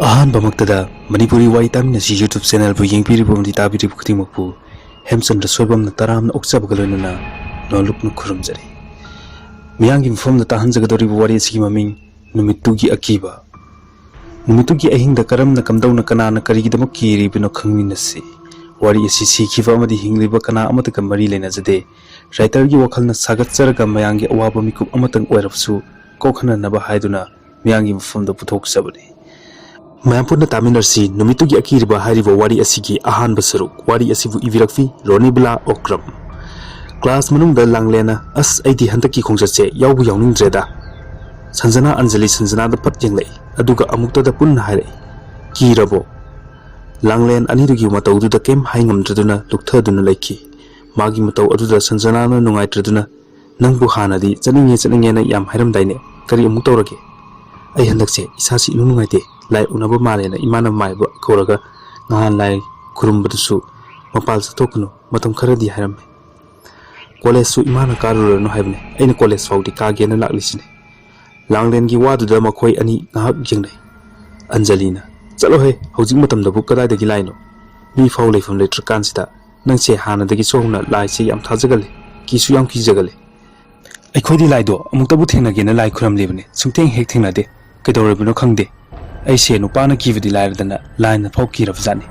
Ahanbamagtada Manipuri wari taminasi YouTube channel bu yengpiribu amdi tabiribu khudingmakpu Hemchandra Soibam na taramna okchabaga loinana nolukna khurumjari. Miyangi mafamda tahanjagadoribu wari asigi maming Numittugui Akiba. Numittugui ahingda karamna kamdauna kanana karigidamak kiribino khangminasi. Wari asi sikhiba amadi hingliba kana amataga mari leinajade. Writergi wakhalna sagatjaraga mayangi awaba mikup amatang oirabsu kokhananaba haiduna miyangi mafamda puthokjabani. Manipuri Taminarsi Numittugui Akiba hariba wari asigi ahanba saruk wari asibu ibirakfi Ronibala Okram. Class manungda langlena as aidi handaki khongjatse yawbu yawningdreda. Sanjana Anjali Sanjana da pat yenglei aduga amukta da punna haire. Kirabo langlen anirugi matawdu da kem haingamdraduna lukthaduna laiki. Magi mataw aduda Sanjana na nungaitraduna nangbu hanadi chaninge na yam hairamdaine kari amuk tawrage. Ai handakse isasi nungaite lai unaba malena imana maiba koraga ngahan lai kurumbatusu mapal satokunu matam kharadi hairam. College su imana karurano haibne aina college faudi kagena laklisine. Langlengi waduda makhoi ani ngahak jengnai. Anjalina chalo he hojing matam da bu kadaidagi laino mi faw leifam letrakansida nangse hanadagi sohna lai se yam thajagale kisu yam kijagale. Aikhodi laido amuktabu thengnagena lai khuram lebne sungteng hek thengnade kedorabino khangde. Aise nupana kividi lairadana laina faw kirabjani.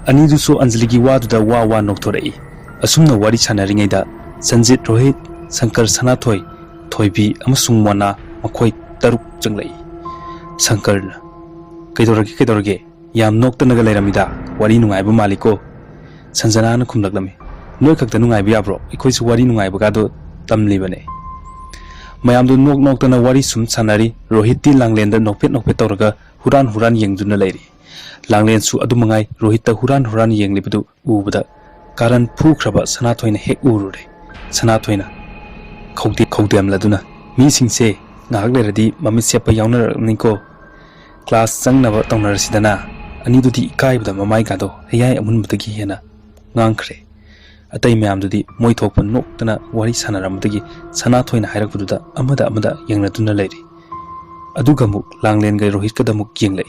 Anidusu Anjaligi waduda wa nokthorei. Asumna wari sanaringaida Sanjit Rohit Shankar Sanathoi Thoibi amasung Mona makhoi taruk janglai. Shankarna kaidorage yam noktanaga leiramida wari nungaiba maliko. Sanjana na khumlaklami noi khakta nungaiba yabro ikhoisu wari nungaiba gado tamlibane. Mayamdu noktana wari sum sanari Rohit ti langlenda nokpet tawraga huran yengduna leiri. Langlen su adumangai Rohita huran yenglibadu ubada karan phukraba Sanathoina hek urure. Sanathoina khawdem laduna mi singse ngahak leradi mamit sepa yawnarniko class changnaba tawnarasidana anidudi ikaibada mamai gado hayai amunbadagi hena ngangkhre. Atai mayamdudi moi thokpa noktana wari sanaramdagi Sanathoina hairakbududa amada yengladuna leiri. Adugamuk langlen gai Rohit kadamuk yenglei.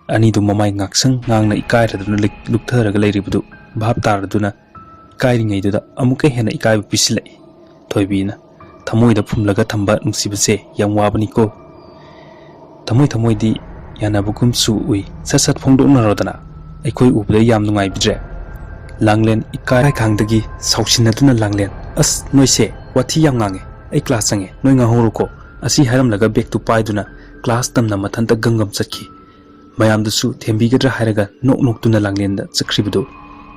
Anidu mamai ngaksang ngangna ikairaduna luktharaga leiribudu bhab taraduna ikairingaiduda amuka hena ikaiba pisilai. Thoibina thamoida phumlaga thamba nungsibase yam wabaniko. Thamoidi yanabugum su ui sasat phongdoknarodana aikoi ubda yam nungai bidre. Langlen ikai khangdagi saushinaduna langlen as noise wathi yam ngange ai class change noi ngahoruko asi haramlaga back to paiduna class tamna mathanta gangam chakhi. Mayamdusu thembigadra hairaga noktuna langlenda chakribudu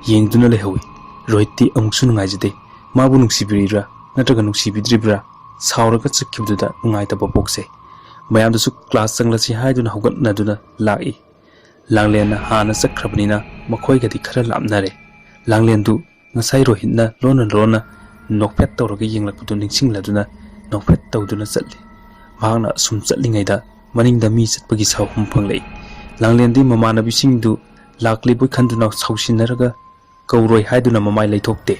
yengduna lehawi. Rohiti amuksu nungaijade mabu nungsibirira natraga nungsibidribra sauraga chakkibududa nungaitaba pokse. Mayamdusu class changlasi haiduna hogatnaduna lai. Langlena hana chakrabnina makhoigadi khara lamnare. Langlendu ngasai Rohitna rona nokpet tawraga yenglakbudu ningsingladuna nokpet tawduna chatli. Mahakna sum chatlingaida maningda mi chatpagi sawhum phanglei. Langlendi mamanabisingdu laklibu khanduna sausinaraga kauroi haiduna mamai leithokte.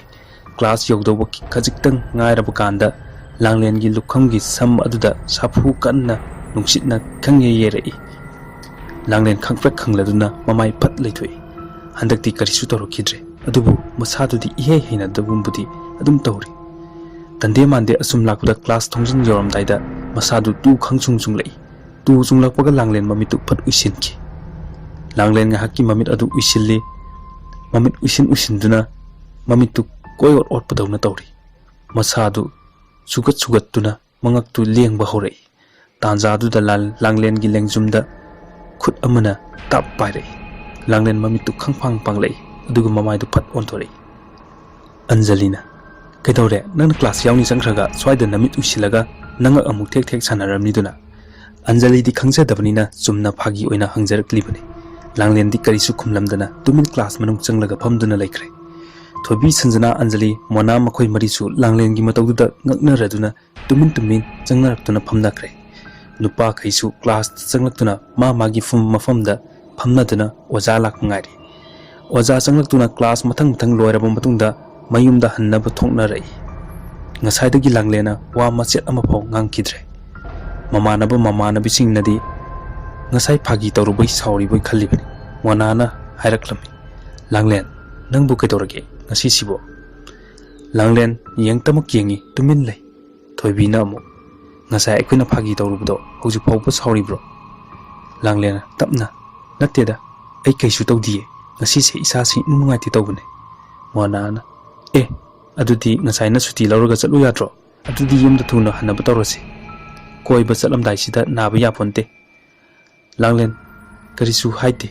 Class yogdoba khajiktang ngairabukanda langlengi lukhamgi sam aduda sapu kanna nungsitna khangye yerei. Langlen khangpek khangladuna mamai phat leithoi. Handakti karisu torokidre adubu masadudi ihe heina dabumbudi adum tawri. Tande mande asum lakpuda class thongjin yoramdaida masadu tu khangsung lei. Tu sunglakpaga langlen mamitu phat uisinki. Langlen ngahaki mamit adu uisilli mamit usinduna mamitu koyot otpadawna tawri. Masadu sugat mangaktu lengba horei. Tanjaduda langlen gi lengjumda khut amana tap pairei. Langlen mamitu khangphang panglei aduga mamaidu phat onthorei. Anjalina kaidore nang class yawni changkhraga swaida namit usilaga nanga amuk thek sanaramniduna. Anjali di khangjadabanina chumna phagi oina hangjaraklibane. Langlen di karisu khumlamdana tumin class manung changlaga phamduna laikhre. Thobi Sanjana Anjali mona makhoi marisu langlen gi matawduda ngaknaraduna tumin changnarakduna phamnakre. Nupa khaisu class changlaktuna magi mafamda phamnaduna oja lakmangari. Oja changlaktuna class mathang loiraba matungda mayumda hannaba thoknarai. Ngasaidagi langlena wa machet ama phaw ngangkidre. Mamanabisingnadi ngasai phagi tawrubai sauri boi khalli bani wanana hairaklammi langlen nangbu kaidorage ngasi sibo langlen yengtamak yengi tumin lei thoibina amu ngasai aikoina phagi tawrubdo hoji phawba sauri bro langlen tapna natteda ai kaisu tawdiye ngasi se isa si nungai ti tawbane wanana adudi ngasai na suti lawraga chatlu yadro adudi yumda thuna hanaba tawrasi koiba chatlamdai sida naba yaponte langlen karisu haite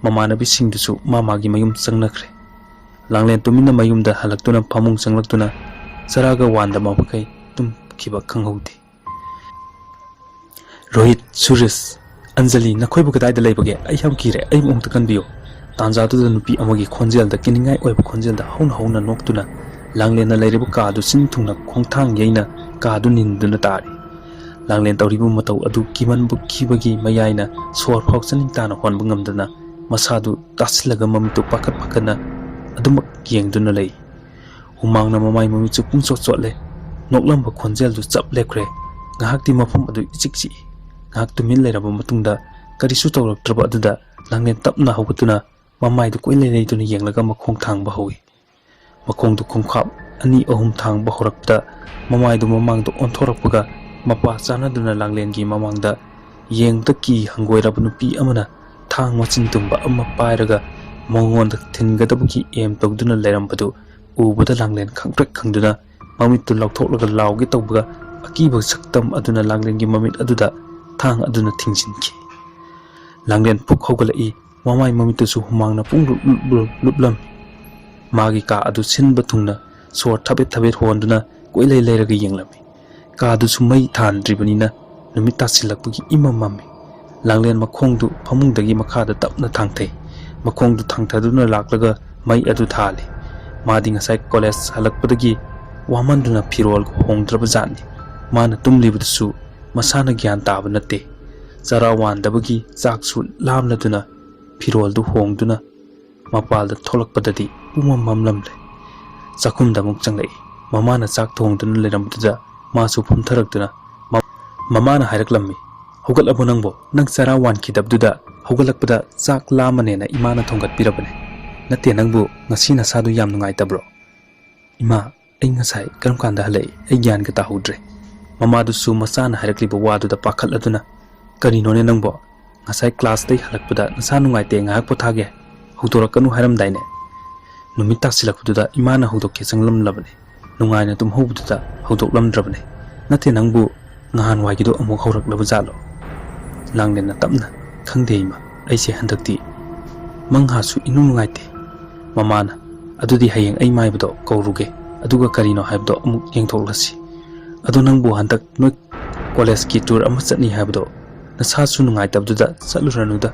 mamanabi singdusu mamagi mayum changnakre langlen tumina mayumda halaktuna phamung changlaktuna charaga wanda mabakai tum kiba khanghauti Rohit Suresh Anjali nakhoi bu kadai da leibage ai ham kire ai mungta kanbiyo tanja tu nupi amagi khonjel da kiningai oiba khonjel da hauna noktuna langlen na leiribu ka du sin thungna khongthang yeina ka du ninduna tari langlen tawribu matau adu kiman bu kibagi mayaina sor phau chaning tana honbu ngamdana masadu taslaga mamitu pakana adumak yengduna lei humangna mamai mamichu pungso chotle noklamba khonjel du chap lekre ngahakti mafam adu ichikchi ngahak tumin leiraba matungda karisu tawraktraba aduda langlen tapna hawgatuna mamai du koile leituna yenglaga makhong thangba hawi makhong du khongkhap ani ahum thangba horakta mamai du mamang du onthorakpaga mapa chanaduna langlen gi mamangda yengda ki hangoiraba nupi amana thang machin tumba amma pairaga mongonda thingadabuki em tawduna leirambadu ubada langlen khangprek khangduna mamit tu lauthoklaga lawge tawbaga akiba saktam aduna langlen gi mamit aduda thang aduna thingsinki langlen puk hogalai mamai mamitu su humangna pung luplam magi ka adu sinba thungna sor thabet honduna koilei leiraga yenglami ka adu sumai thandribanina numit tasilakpugi imamami langlen makhongdu phamungdagi makhada tapna thangthei makhongdu thangthaduna laklaga mai adu thali madi ngasai college halakpadagi wamanduna phirol hongdraba jani mana tumlibudusu masana gyan taba natte charawan-dabagi chaksu lamladuna phiroldu hongduna mapalda tholakpadadi umamamlamle chakhumda muk changlai mamana chak thongduna lerambuda masu phumtharakduna mamana hairaklammi hogalabo nangbo nang charawan khidabduda hogalakpada chak lamanena imana thongat pirabane natte nangbu ngasi na sadu yam nungai tabro ima ai ngasai karam kanda halai ai gyan ka ta hudre mamadu su masana hairakliba wadu da pakhaladuna karinone nangbo ngasai class dai halakpada nasa nungai te ngak pothage hudorakanu haramdaine numit taksilakpuda imana hudokke changlam labane nungaina tum hobuda hudoklam drabane natte nangbu ngahan waigido amuk horak laba jalo langlen na tapna khangde ima aise handakti mangha su inu nungai te mamana adudi hayeng ai maibdo kawruge aduga karino haibdo amuk yengthoklasi adu nangbu handak noi college ki tour ama chani haibdo nasa su nungai tabduda chaluranuda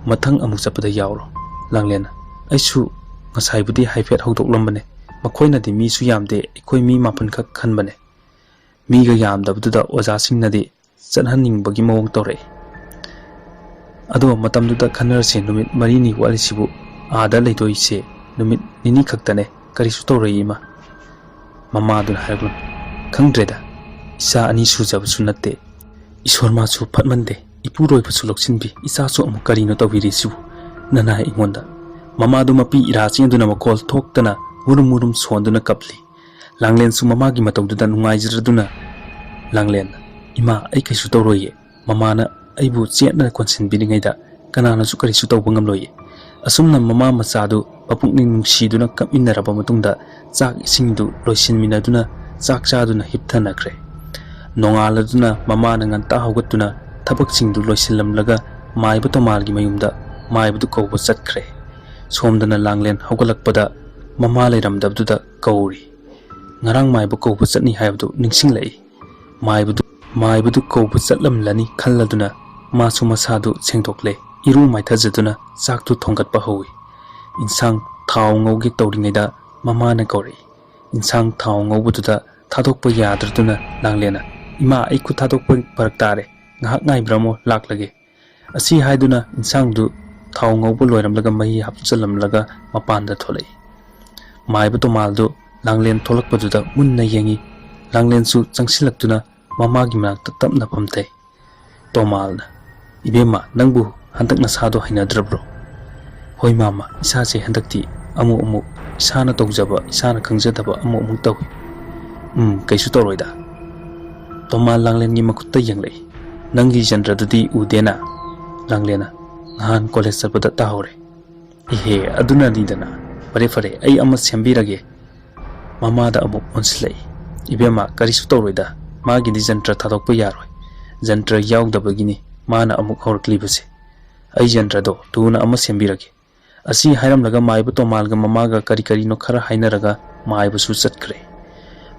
mathang amuk chapada yawro langlen aisu ngasai budi haifet hawdoklambane makoina di mi su yamde ikoi mi mapan khak khanbane mi ga yamdabduda oja singnadi chanhaning bagi mawong tore ado matamduda khanarse numit marini walisibu ada leidoise numit nini khaktane karisu torayima mama dun haraklam khangdreda isa ani sujabu sunatte ishwar ma su phatmande ipuroi phu suloksinbi isa su amu karino tawirisiu nana ingonda mama du mapi irachi duna makol thoktana murum sonduna kapli langlen su mama gi matawduda nungaijraduna langlen ima ai kaisu tawroye mama na aibu chetna konsin biningaida kanana su karisu tawbangam loye asumna mama machadu papukning nungsiduna kaminaraba matungda chak isingdu loisinminaduna chak chaduna hipthanakre nongaladuna mama na nganta hawgatuna thabaksingdu loisillamlaga maibu tomalgi mayumda maibu kawba chatkre somdana langlen hawgalakpada mama leiramdabduda kawri ngarang maibu kawba chatni haibdu ningsinglai maibu kawba chatlamlani khalladuna masu masadu sengdokle iru maithajaduna chaktu thongatpa hawi insang thau ngaugi tawringaida mama na kawri insang thau ngaubududa thadokpa yadraduna langlena ima aiku thadokpa paraktare ngahak ngai bramo laklage asi haiduna insang du thau ngaubu loiramlaga mahi hapchalamlaga mapanda tholai maibu tomaldu langlen tholakpaduda munna yengi langlen su changsilaktuna mama gi manakta tapna phamtai tomalna Ibema nangbu handak nasado hainadrabro. Hoi mama isase handakti amu isana tawjaba isana khangjadaba amu tawi. Kaisu tawroida. Toma Langlen gi makutta yanglei. Nangi jandradudi udena. Langlena ngahan college sappada tahore. Ihe aduna didana. Fare ai amma sembirage. Mama da amu onslei. Ibema karisu tawroida. Magi di jantra thadokpa yaroi. Jantra yaugdabagini mana amuk horklibase. Ai jantra do tuna amma sembirage. Asi hairamlaga maibu tomalga mamaga kari no khara hainaraga maibu su chatkre.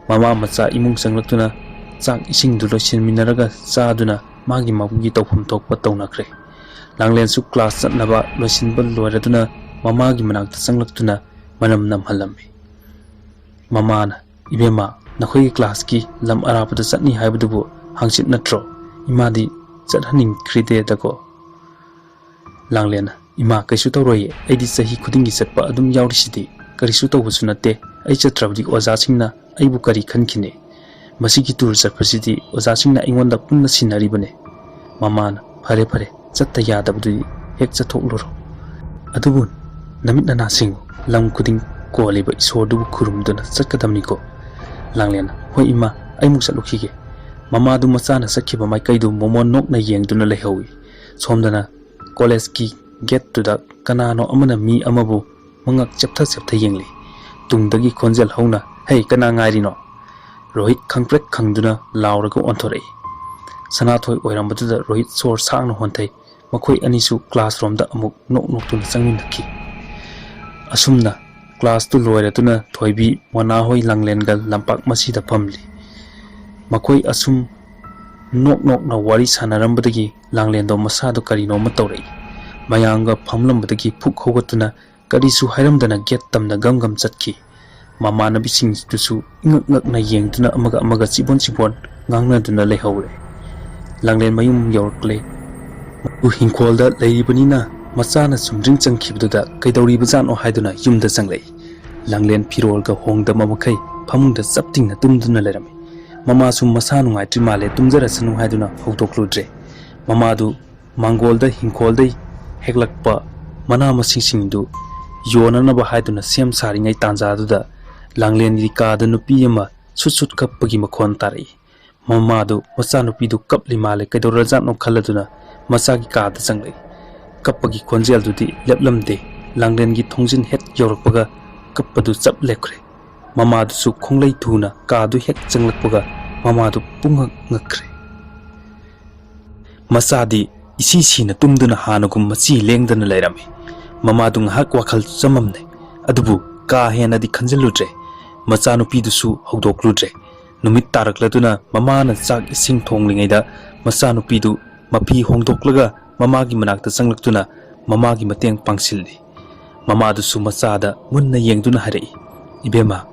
Mama macha imung sanglaktuna chak ising du loisinminaraga chaduna magi mabugi tawphum thokpa tawnakre. Langlen su class chatnaba loisinba loiraduna mamagi manakta sanglaktuna manam namhalammi. Mamana ibema nakhoi class ki lam arapada chatni haibudubu hangchit natro imadi chathaning kride dako. Langlena ima kaisu tawroye aidi sahi khudingi chatpa adum yawrisidi karisu tawbusu natte ai chatrabdi oza singna aibu kari khankhine masigi tur chapasidi oza singna ingonda punna sinaribane. Mamana fare chatta yadabdu hek chathokloro adubu namitna nasing lam khuding koliba isordu khurumduna chatkadamni ko. Langlena hoi ima ai musalukhige. Mama du machana sakhiba maikaidu momon nokna yengduna lehawi. Somdana college ki get to the kanano amana mi amabu mangak chaptha yengli. Tungdagi khonjal hauna hey kana ngairino. Rohit khangprek khangduna lauraga onthorei. Sanathoi oirambatuda Rohit sor sangna honthai makhoi anisu classroom da amuk nok tuna changminaki. Asumna class tu loiratuna thoibi mona hoi Langlen gal lampak masida pamli. Makhoi asum nok na wari sanarambadagi Langlen do masado karino matawrei. Mayanga phamlambadagi phuk hogatuna karisu hairamdana get tamna gam chatki. Mama nabising tusu ingak na yengduna amaga chibon ngangna duna lehawre. Langlen mayum yorkle u hingkolda leibanina machana sumring changkhibduda kaidori bazan o haiduna yumda changlei. Langlen phirolga hongda mamakai phamungda chaptingna tumduna lerami. Mama sum masa nungai trimale tumjarasanu haiduna hautokludre. Mama du mangolda hingkoldai heklakpa mana masing yonanaba haiduna sem saringai tanjaduda Langlen di kada nupi ama sut kappagi makhon tarai. Mama du macha nupi du kapli male kaidora jatno khaladuna macha gi kada changlei. Kappagi khonjel dudi leplamde Langlen gi thongjin het yorakpaga kappadu chap lekre. Mama du su khonglei thuna kadu hek changlakpaga mama du pungak ngakre. Macha di isi sina tumduna hanagum machi lengdana leirami. Mama du ngahak wakhal chamamne adubu ka hena di khanjaludre. Macha nupi du su haudokludre. Numit tarakladuna mama na chak ising thonglingaida macha nupi du mapi hongdoklaga mama gi manakta changlaktuna mama gi mateng pangsilli. Mama du su macha da munna yengduna harai. Ibema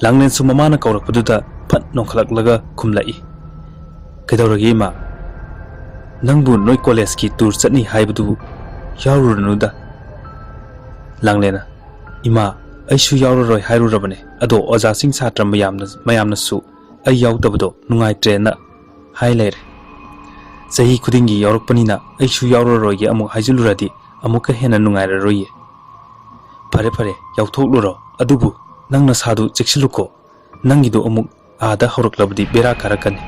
Langlen su mama na kaurakpaduda phat nongkhalaklaga khumlai. Kaidoragi ma nangbu noi college ki tour chatni haibadu yaururanuda. Langlena ima aishu yauraroi hairurabane ado oja sing satra mayamna su ai yaudabado nungai train na hailere. Sahi khudingi yaurakpanina aishu yauraroi ge amuk haijuluradi amuka hena nungairaroye. Fare yauthokluro adubu nangna sadu cheksiluko nangido amuk ada horoklabdi bera karakani.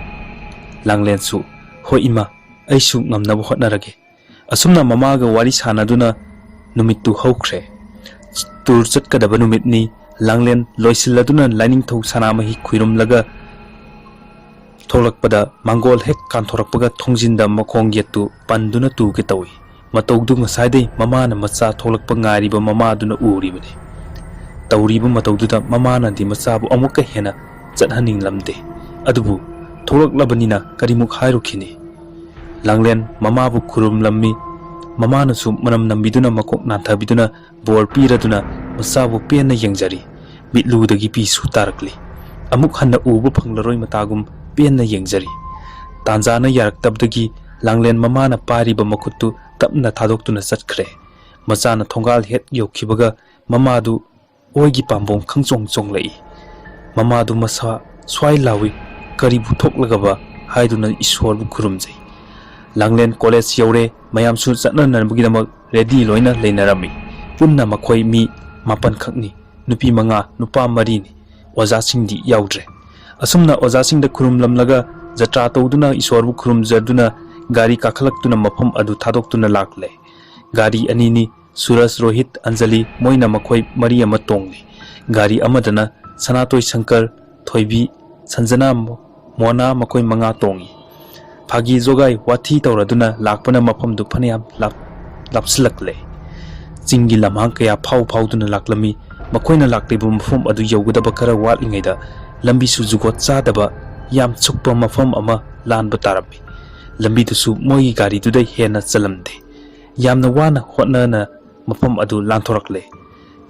Langlen su hoi ima aishu ngamnaba hotnarage. Asumna mamaga wari sanaduna numittu haukhre. Tur chatkadaba numitni Langlen loisiladuna lining thau sanamahi khuirumlaga tholakpada mangol hek kanthorakpaga thongjinda makhong yetu panduna tu ke tawi. Matawdu ngasaidai mamana macha tholakpa ngariba mamaduna uribani. Tawriba matawduda mamana di machabu amuka hena chathaning lamde. Adubu tholaklabanina karimuk hairukhini. Langlen mamabu khurum lammi mamana su manam nambiduna makok nanthabiduna bor piraduna masabu pena yengjari bitludagi pi su tarakli. Amuk hanna ubu phanglaroi matagum pena yengjari. Tanjana yaraktabdagi Langlen mamana pariba makuttu tapna thadoktuna chatkre. Machana thongal het yokhibaga mamadu oigi pambong khangchong lai. Mamadu masa swai lawi karibu thoklagaba haiduna ishwar bu khurumjai. Langlen College Yaure, Mayamsu Satnan and Bugidamak, Ready Loina Lenarami, Punna Makoi mi Mapan Kakni, Nupi Manga, Nupa Marini, Wazasing di Yaudre. Asumna Wazasing the Kurum Lamlaga, Zatrato Duna, Iswaru Kurum Zerduna, Gari Kakalak Tuna Mapam Adu Tadok Tuna Lakle, Gari Anini, Suras Rohit Anjali, Moina Makoi Maria Matongni, Gari Amadana, Sanatoi Shankar, Toibi, Sanjana Mona Makoi Manga Tongi. Pagi Zogai, Wati Tauraduna, Lakpana Mapam Dupaniam, Lapsilakle. Zingi Lamhankaya, Pau Pauduna Laklami, Makoina Laklibum from Adu Yoguda Bakara Watlingeda, Lambi Suzugot Sadaba, Yam Tsukpa Mafam Ama, Lan Batarabi. Lambi to Su Moi Gari today Hena Salamde. Yam Nawana, Hotnana, Mafam Adu Lantorakle.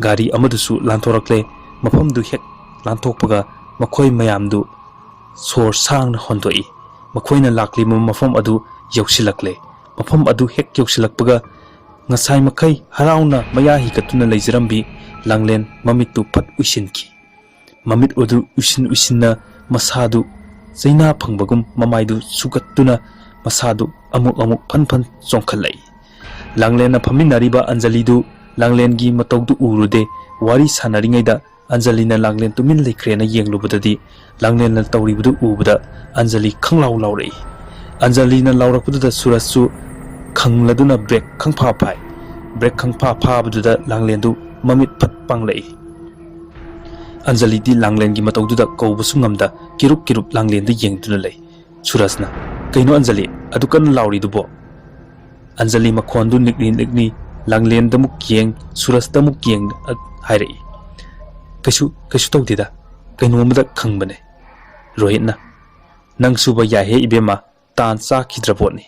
Gari Amadusu Lantorakle, Mafam du Hek, Lantopaga, Makoi Mayamdu, Sor Sang Hondoi. Makoina Lakli Mafam Adu Yosilakle, Mafam Adu Hek Yosilakpaga, Nasai Makai, Harauna, Mayahi Katuna Lazirambi, Langlen, Mamitu Pat Ushinki. Mamit Udu Ushin Usina, Masadu, Zaina Pangbagum, Mamaidu, Sukatuna, Masadu, Amuk Panpan Zonkalai. Langlen Paminariba Anjalidu, Langlen Gi Mataudu Urude, Wari Sanaringeda, Anjalina Langlen to Min Lakrena Yang Lubadi, Langlen Tauribudu Ubuda, Anjali Kanglau Lauri. Anjalina Laura Puda Surasu, Kang Laduna Break Kang Papai, Break Kang Papa Buda Langlendu, Mamit Pat Panglay. Anjali di Langlen Gimatauda Kobusungamda, Kiruk Langlen the Yang Dunale. Surasna, Kaino Anjali, Adukan Lauri Dubo. Anjali Makondu Nikni, Langlen the Mukyang, Suras the Mukyang, Hire. Kashu Tauda, Kainumada Kangbane. Rohitna Nang Suba Yahe Ibema, Tan Saki Draponi.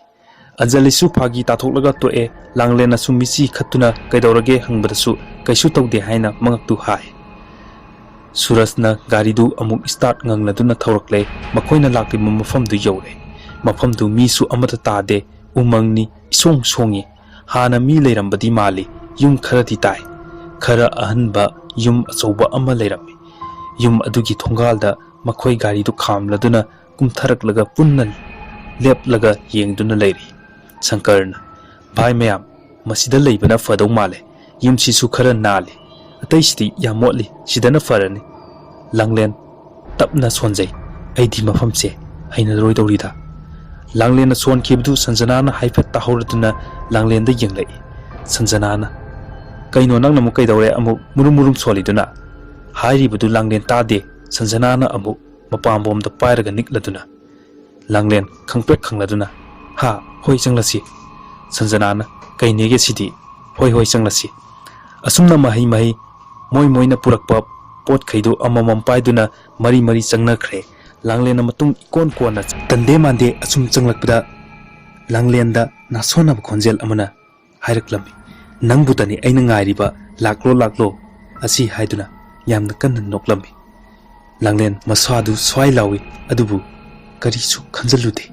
Anjali Supagi Tatolaga to e, Langlena Sumisi Katuna, Kaidorage Hangbasu, Kashu Taude Haina, Mangtu Hai. Surasna Garidu Amuk start Nangladuna Taurokle, Makoina Laki Mumafam du Yore, Mafam du Misu Amata Tade, Umangni, Song Songi, Hana Mile Rambadi Mali, Yum Karati Tai, Kara Ahanba, Yum Asoba Amalerami, Yum Adugi Tongalda, Makoi Garidu Kam Laduna, Kumtarak Laga Punan, Lep Laga Yeng Duna Lady, Sankarna, Pai Mayam, Masida Labana Fado Male, Yum Sisukara Nali. Ataisti Yamotli, Sidana Farani, Langlen, Tapna Swanzay, Aidi Mafamse, Haina Roidorida. Langlen Swan Kibdu, Sanjanana, Hypet Tahoratuna, Langlen the Yanglay, Sanjanana. Kaino Nanamukai Amu, Murumurum Soliduna. Hari Budu Langlen Tade, Sanjanana Amu, Mapambom the Pyraganic Laduna. Langlen, Kangpek Kangladuna. Ha, Hoi Sanglasi. Sanjanana, Kainege City, Hoi Sanglasi. Asumna Mahi. Moina Purakpa, Pot Kaido Amamam Paiduna, Mari Sangna Kre, Langlena Matung Ikon Kwana, Tande Mande, Asum Changlakda, Langlenda, Nasona Konzel Amana, Hiraklami, Nangbutani, Ainangariba, Laklo, Asi Haiduna, Yam the Kandan Noklami. Langlen, Masadu, Swailawi, Adubu, Karisu, Kanzalute.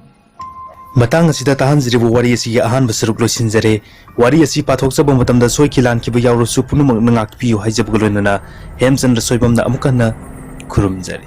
Matang Sida Tahanzribu Warriors Yahan Basaruklo Sinzare, Warriors Patok Sabamatam the Soikilan Kibayaro Supunum Nangak Pio Hajabulana, Hemchandra Soibam the Amukana, Kurumzari.